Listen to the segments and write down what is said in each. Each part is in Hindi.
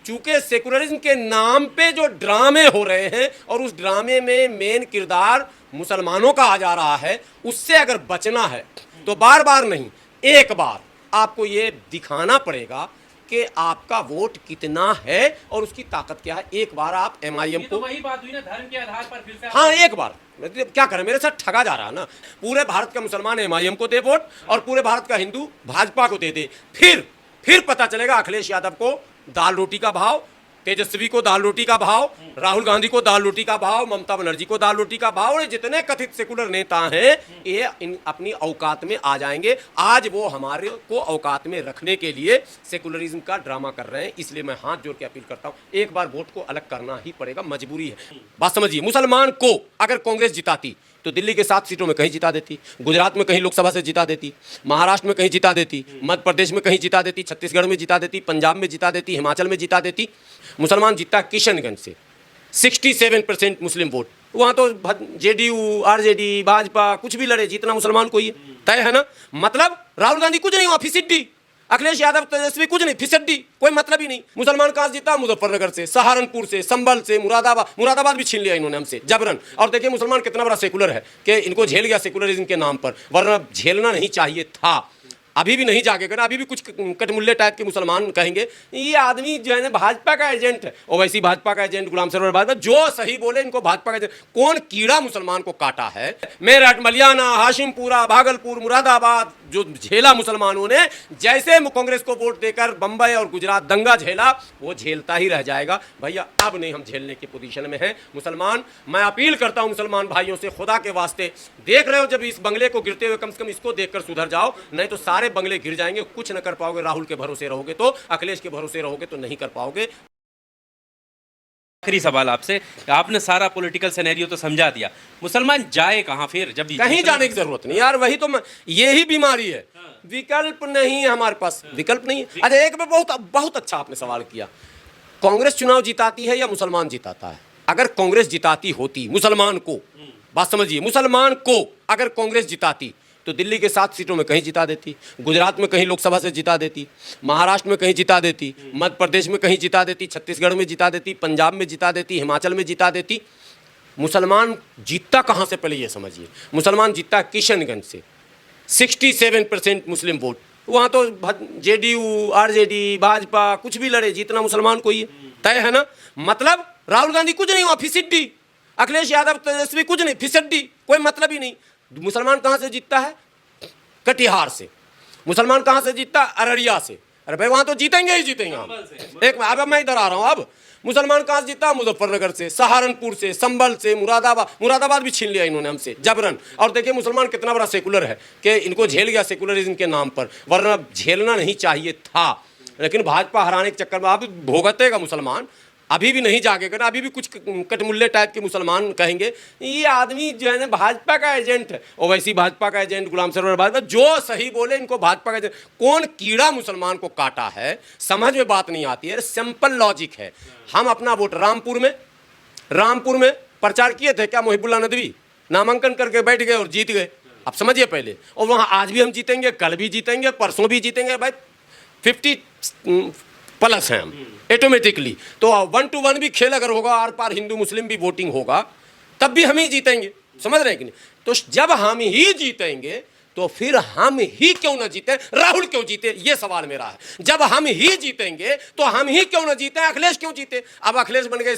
चूंकि सेकुलरिज्म के नाम पे जो ड्रामे हो रहे हैं और उस ड्रामे में मेन किरदार मुसलमानों का आ जा रहा है, उससे अगर बचना है तो बार बार नहीं, एक बार आपको ये दिखाना पड़ेगा कि आपका वोट कितना है और उसकी ताकत क्या है। एक बार आप एमआईएम को, वही बात हुई ना, धर्म के आधार पर फिर से हाँ एक बार, क्या करें, मेरे साथ ठगा जा रहा है ना। पूरे भारत का मुसलमान एमआईएम को दे वोट और पूरे भारत का हिंदू भाजपा को दे दे, फिर पता चलेगा अखिलेश यादव को दाल रोटी का भाव, तेजस्वी को दाल रोटी का भाव, राहुल गांधी को दाल रोटी का भाव, ममता बनर्जी को दाल रोटी का भाव, और जितने कथित सेकुलर नेता हैं ये अपनी औकात में आ जाएंगे। आज वो हमारे को औकात में रखने के लिए सेकुलरिज्म का ड्रामा कर रहे हैं। इसलिए मैं हाथ जोड़ के अपील करता हूं, एक बार वोट को अलग करना ही पड़ेगा, मजबूरी है। बात समझिए, मुसलमान को अगर कांग्रेस जिताती तो दिल्ली के 7 सीटों में कहीं जिता देती, गुजरात में कहीं लोकसभा से जिता देती, महाराष्ट्र में कहीं जिता देती, मध्य प्रदेश में कहीं जिता देती, छत्तीसगढ़ में जिता देती, पंजाब में जिता देती, हिमाचल में जिता देती। मुसलमान जीता किशनगंज से 67% मुस्लिम वोट, वहाँ तो जेडीयू, आरजेडी, भाजपा कुछ भी लड़े, जीतना मुसलमान को ही है, तय है ना। मतलब राहुल गांधी कुछ नहीं हुआ, फिसिड्डी, अखिलेश यादव तेजस्वी कुछ नहीं, फिसड्डी, कोई मतलब ही नहीं। मुसलमान कहाँ जीता? मुजफ्फरनगर से, सहारनपुर से, संभल से, मुरादाबाद भी छीन लिया इन्होंने हमसे जबरन। और देखिए मुसलमान कितना बड़ा सेकुलर है कि इनको झेल गया सेकुलरिज्म के नाम पर, वरना झेलना नहीं चाहिए था। अभी भी नहीं जागेगा ना, अभी भी कुछ कटमुल्ले टाइप के मुसलमान कहेंगे ये आदमी जो है ना भाजपा का एजेंट है। ओवैसी भाजपा का एजेंट, गुलाम सरवर भाजपा, जो सही बोले इनको भाजपा का एजेंट। कौन कीड़ा मुसलमान को काटा है? मेरठ, मलियाना, हाशिमपुरा, भागलपुर, मुरादाबाद जो झेला मुसलमानों ने, जैसे कांग्रेस को वोट देकर बंबई और गुजरात दंगा झेला, वो झेलता ही रह जाएगा। भैया अब नहीं हम झेलने की पोजीशन में हैं मुसलमान। मैं अपील करता हूं मुसलमान भाइयों से, खुदा के वास्ते देख रहे हो जब इस बंगले को गिरते हुए, कम से कम इसको देखकर सुधर जाओ, नहीं तो सारे बंगले गिर जाएंगे। कुछ न कर पाओगे, राहुल के भरोसे रहोगे तो, अखिलेश के भरोसे रहोगे तो नहीं कर पाओगे। आखिरी सवाल आपसे, आपने सारा पॉलिटिकल सिनेरियो तो समझा दिया, मुसलमान जाए कहाँ फिर? जब कहीं जाने की जरूरत नहीं यार, वही तो यही बीमारी है, विकल्प नहीं है हमारे पास, विकल्प नहीं है। अच्छा एक में बहुत अच्छा आपने सवाल किया, कांग्रेस चुनाव जिताती है या मुसलमान जिताता है? अगर कांग्रेस जिताती होती मुसलमान को, बात समझिए, मुसलमान को अगर कांग्रेस जिताती तो दिल्ली के 7 सीटों में कहीं जिता देती, गुजरात में कहीं लोकसभा से जिता देती, महाराष्ट्र में कहीं जिता देती, मध्य प्रदेश में कहीं जिता देती, छत्तीसगढ़ में जिता देती, पंजाब में जिता देती, हिमाचल में जिता देती। मुसलमान जीतता कहाँ से, पहले ये समझिए। मुसलमान जीतता किशनगंज से 67% मुस्लिम वोट, वहाँ तो जेडीयू, आरजेडी, भाजपा कुछ भी लड़े, जीतना मुसलमान को ही है, तय है ना। मतलब राहुल गांधी कुछ नहीं हुआ, फिसिड्डी, अखिलेश यादव तेजस्वी कुछ नहीं, फिसड्डी, कोई मतलब ही नहीं। मुसलमान कहाँ से जीतता है? कटिहार से। मुसलमान कहाँ से जीतता? अररिया से। अरे भाई वहाँ तो जीतेंगे ही जीतेंगे हम। एक अब मैं इधर आ रहा हूँ। अब मुसलमान कहाँ से जीतता? मुजफ्फरनगर से, सहारनपुर से, संभल से, मुरादाबाद भी छीन लिया इन्होंने हमसे जबरन। और देखिए मुसलमान कितना बड़ा सेकुलर है कि इनको झेल गया सेकुलरिज्म के नाम पर, वरना झेलना नहीं चाहिए था। लेकिन भाजपा हराने के चक्कर में अब भोगतेगा मुसलमान, अभी भी नहीं जागेगा ना। अभी भी कुछ कटमुल्ले टाइप के मुसलमान कहेंगे ये आदमी जो है ना भाजपा का एजेंट है। ओवैसी भाजपा का एजेंट, गुलाम सरवर भाजपा, जो सही बोले इनको भाजपा का एजेंट। कौन कीड़ा मुसलमान को काटा है, समझ में बात नहीं आती है। सिंपल लॉजिक है। हम अपना वोट रामपुर में प्रचार किए थे क्या, मुहिबुल्लाह नदवी नामांकन करके बैठ गए और जीत गए। अब समझिए पहले, और वहाँ आज भी हम जीतेंगे, कल भी जीतेंगे, परसों भी जीतेंगे। भाई 50+ हैं हम ऑटोमेटिकली। तो 1 to 1 भी खेल अगर होगा, आर पार हिंदू मुस्लिम भी वोटिंग होगा, तब भी हम ही जीतेंगे। समझ रहे हैं कि नहीं? तो जब हम ही जीतेंगे तो फिर हम ही क्यों ना जीते, राहुल क्यों जीते, ये सवाल मेरा है। जब हम ही जीतेंगे तो हम ही क्यों ना जीते, अखिलेश क्यों जीते? अब अखिलेश बन गए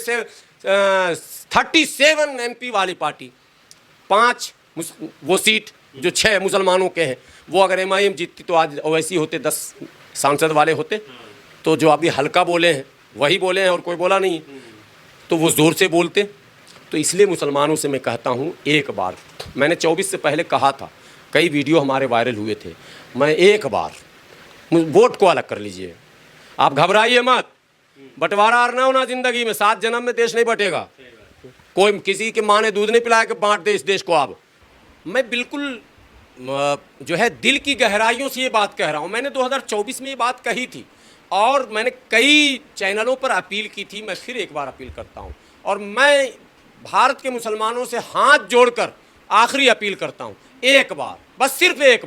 37 MP वाली पार्टी, 5 वो सीट जो 6 मुसलमानों के हैं, वो अगर एमआईएम जीतती तो आज ओवैसी होते, 10 सांसद वाले होते। तो जो अभी हल्का बोले हैं वही बोले हैं और कोई बोला नहीं, तो वो ज़ोर से बोलते। तो इसलिए मुसलमानों से मैं कहता हूँ, एक बार, मैंने 24 से पहले कहा था, कई वीडियो हमारे वायरल हुए थे, मैं एक बार वोट को अलग कर लीजिए। आप घबराइए मत, बंटवारा और ना होना ज़िंदगी में, 7 जन्म में देश नहीं बटेगा। कोई किसी के माँ ने दूध नहीं पिलाया कि बांट दे इस देश को। अब मैं बिल्कुल जो है दिल की गहराइयों से ये बात कह रहा हूँ। मैंने 2024 में ये बात कही थी और मैंने कई चैनलों पर अपील की थी। मैं फिर एक बार अपील करता हूं और मैं भारत के मुसलमानों से हाथ जोड़कर आखिरी अपील करता हूं, एक बार, बस सिर्फ एक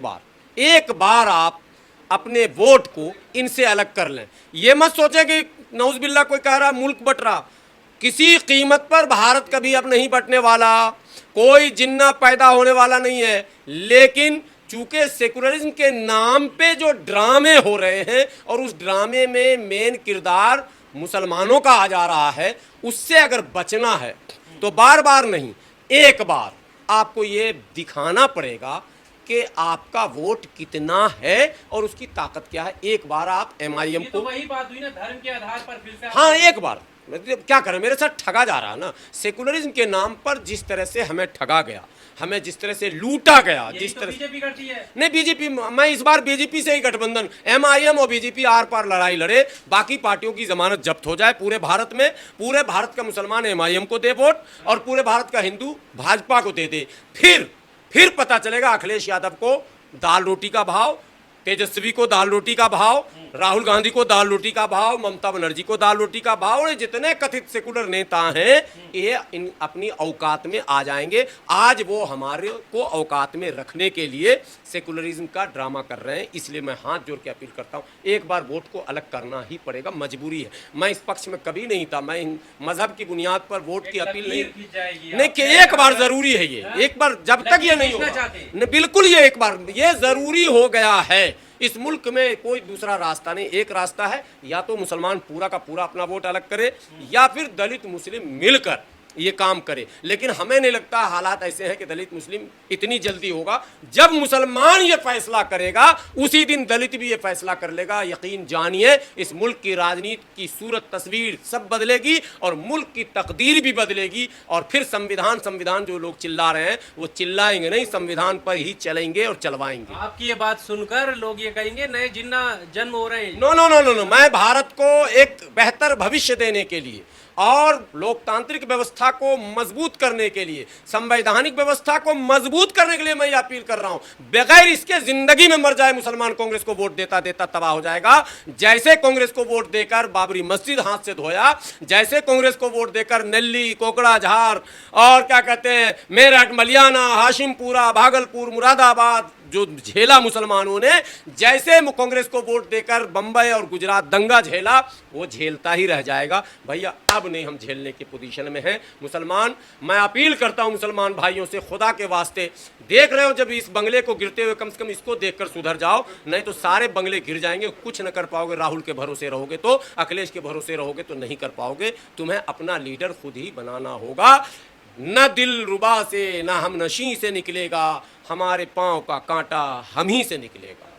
बार आप अपने वोट को इनसे अलग कर लें। ये मत सोचें कि नौज़बिल्ला कोई कह रहा मुल्क बट रहा, किसी कीमत पर भारत कभी अब नहीं बटने वाला, कोई जिन्ना पैदा होने वाला नहीं है। लेकिन चूंकि सेकुलरिज्म के नाम पे जो ड्रामे हो रहे हैं और उस ड्रामे में मेन किरदार मुसलमानों का आ जा रहा है, उससे अगर बचना है तो बार बार नहीं, एक बार आपको ये दिखाना पड़ेगा कि आपका वोट कितना है और उसकी ताकत क्या है। एक बार आप एमआईएम ये तो को, वही बात हुई ना, धर्म के आधार पर फिर से हाँ एक बार, मतलब क्या करें, मेरे साथ ठगा जा रहा है ना। सेकुलरिज्म के नाम पर जिस तरह से हमें ठगा गया, हमें जिस तरह से लूटा गया, यही जिस तो तरह से, बीजेपी करती है। नहीं बीजेपी, मैं इस बार बीजेपी से ही गठबंधन, एमआईएम और बीजेपी आर पार लड़ाई लड़े, बाकी पार्टियों की जमानत जब्त हो जाए पूरे भारत में, पूरे भारत का मुसलमान एमआईएम को दे वोट और पूरे भारत का हिंदू भाजपा को दे दे। फिर पता चलेगा अखिलेश यादव को दाल रोटी का भाव, तेजस्वी को दाल रोटी का भाव, राहुल गांधी को दाल रोटी का भाव, ममता बनर्जी को दाल रोटी का भाव, और जितने कथित सेकुलर नेता हैं ये अपनी औकात में आ जाएंगे। आज वो हमारे को औकात में रखने के लिए सेकुलरिज्म का ड्रामा कर रहे हैं। इसलिए मैं हाथ जोड़ के अपील करता हूँ, एक बार वोट को अलग करना ही पड़ेगा, मजबूरी है। मैं इस पक्ष में कभी नहीं था, मैं मजहब की बुनियाद पर वोट की अपील नहीं कि एक बार जरूरी है ये, एक बार जब तक ये नहीं होगा, बिल्कुल ये एक बार ये जरूरी हो गया है। इस मुल्क में कोई दूसरा रास्ता नहीं, एक रास्ता है, या तो मुसलमान पूरा का पूरा अपना वोट अलग करे या फिर दलित मुस्लिम मिलकर ये काम करे। लेकिन हमें नहीं लगता हालात ऐसे हैं कि दलित मुस्लिम इतनी जल्दी होगा। जब मुसलमान ये फैसला करेगा उसी दिन दलित भी ये फैसला कर लेगा। यकीन जानिए, इस मुल्क की राजनीति की सूरत तस्वीर सब बदलेगी और मुल्क की तकदीर भी बदलेगी। और फिर संविधान जो लोग चिल्ला रहे हैं वो चिल्लाएंगे नहीं, संविधान पर ही चलेंगे और चलवाएंगे। आपकी ये बात सुनकर लोग ये कहेंगे नए जिन्ना जन्म हो रहे हैं। No no no no no, मैं भारत को एक बेहतर भविष्य देने के लिए और लोकतांत्रिक व्यवस्था को मजबूत करने के लिए, संवैधानिक व्यवस्था को मजबूत करने के लिए मैं ये अपील कर रहा हूं, बगैर इसके जिंदगी में मर जाए मुसलमान कांग्रेस को वोट देता देता तबाह हो जाएगा। जैसे कांग्रेस को वोट देकर बाबरी मस्जिद हाथ से धोया, जैसे कांग्रेस को वोट देकर नल्ली, कोकड़ाझार और क्या कहते हैं मेरठ, मलियाना, हाशिमपुरा, भागलपुर, मुरादाबाद जो झेला मुसलमानों ने, जैसे कांग्रेस को वोट देकर बंबई और गुजरात दंगा झेला, वो झेलता ही रह जाएगा। भैया अब नहीं हम झेलने की पोजीशन में हैं मुसलमान। मैं अपील करता हूं मुसलमान भाइयों से, खुदा के वास्ते, देख रहे हो जब इस बंगले को गिरते हुए, कम से कम इसको देखकर सुधर जाओ, नहीं तो सारे बंगले गिर जाएंगे। कुछ न कर पाओगे, राहुल के भरोसे रहोगे तो, अखिलेश के भरोसे रहोगे तो नहीं कर पाओगे। तुम्हें अपना लीडर खुद ही बनाना होगा। न दिल रुबा से न हम नशी से निकलेगा, हमारे पांव का कांटा हम ही से निकलेगा।